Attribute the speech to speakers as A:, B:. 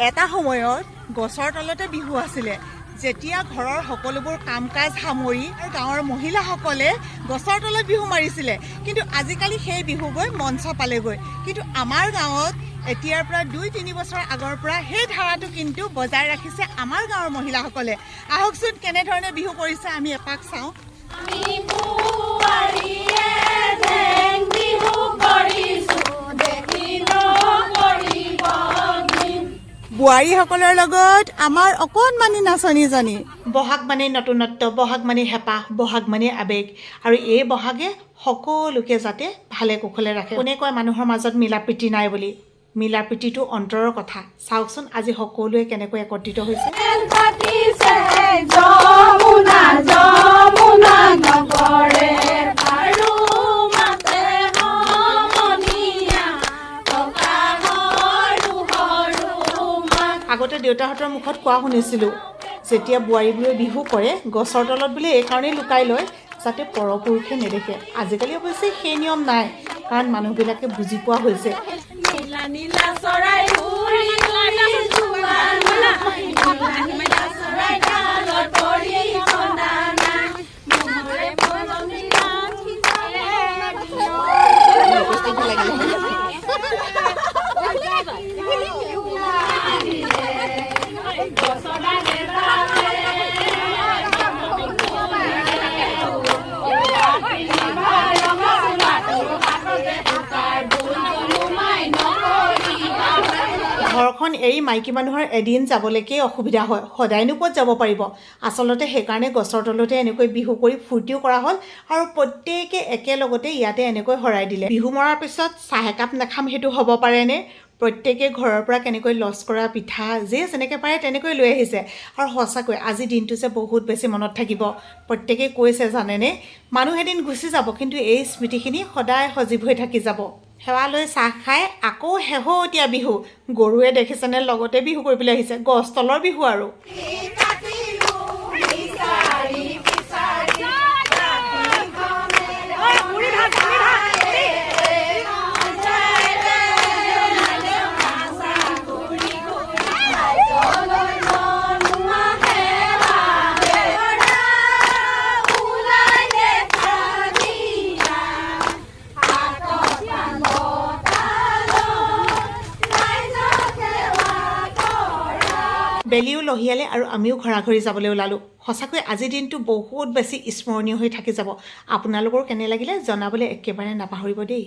A: এটা সময়ত গছৰ তলতে বিহু আছিলে যেতিয়া ঘৰৰ সকলোবোৰ কাম কাজ সামৰি আৰু গাঁৱৰ মহিলাসকলে গছৰ তলত বিহু মাৰিছিলে কিন্তু আজিকালি সেই বিহু গৈ মঞ্চ পালেগৈ কিন্তু আমাৰ গাঁৱত এতিয়াৰ পৰা 2-3 বছৰ আগৰ পৰা সেই ধাৰাটো কিন্তু বজাই ৰাখিছে আমাৰ গাঁৱৰ মহিলাসকলে আহকচোন কেনেধৰণে বিহু কৰিছে আমি এপাক চাওঁ বোৱাৰীসকলৰ লগত আমাৰ অকণমানি নাচনীজনী বহাগ মানে নতুনত্ব বহাগ মানে হেঁপাহ বহাগ মানে আৱেগ আৰু এই বহাগে সকলোকে যাতে ভালে কুশলে ৰাখে কোনে কয় মানুহৰ মাজত মিলা প্ৰীতি নাই বুলি মিলা প্ৰীতিটো অন্তৰৰ কথা চাওকচোন আজি সকলোৱে কেনেকৈ একত্ৰিত হৈছে আগতে দেউতাহঁতৰ মুখত কোৱা শুনিছিলোঁ যেতিয়া বোৱাৰীবোৰে বিহু কৰে গছৰ তলত বোলে এইকাৰণেই লুকাই লয় যাতে পৰপুৰুষে নেদেখে আজিকালি অৱশ্যে সেই নিয়ম নাই কাৰণ মানুহবিলাকে বুজি পোৱা হৈছে ঘৰখন এৰি মাইকী মানুহৰ এদিন যাবলৈকে অসুবিধা হয় সদায়নো ক'ত যাব পাৰিব আচলতে সেইকাৰণে গছৰ তলতে এনেকৈ বিহু কৰি ফূৰ্তিও কৰা হ'ল আৰু প্ৰত্যেকে একেলগতে ইয়াতে এনেকৈ হৰাই দিলে বিহু মৰাৰ পিছত চাহ একাপ নাখাম সেইটো হ'ব পাৰেনে প্ৰত্যেকে ঘৰৰ পৰা কেনেকৈ লচ কৰা পিঠা যে যেনেকৈ পাৰে তেনেকৈ লৈ আহিছে আৰু সঁচাকৈ আজি দিনটো যে বহুত বেছি মনত থাকিব প্ৰত্যেকে কৈছে জানেনে মানুহ এদিন গুচি যাব কিন্তু এই স্মৃতিখিনি সদায় সজীৱ হৈ থাকি যাব সেৱা লৈ চাহ খাই আকৌ শেহতীয়া বিহু গৰুৱে দেখিছেনে লগতে বিহু কৰিবলৈ আহিছে গছ তলৰ বিহু আৰু বেলিও লহিয়ালে আৰু আমিও ঘৰা ঘৰি যাবলৈ ওলালোঁ সঁচাকৈ আজিৰ দিনটো বহুত বেছি স্মৰণীয় হৈ থাকি যাব আপোনালোকৰ কেনে লাগিলে জনাবলৈ একেবাৰে নাপাহৰিব দেই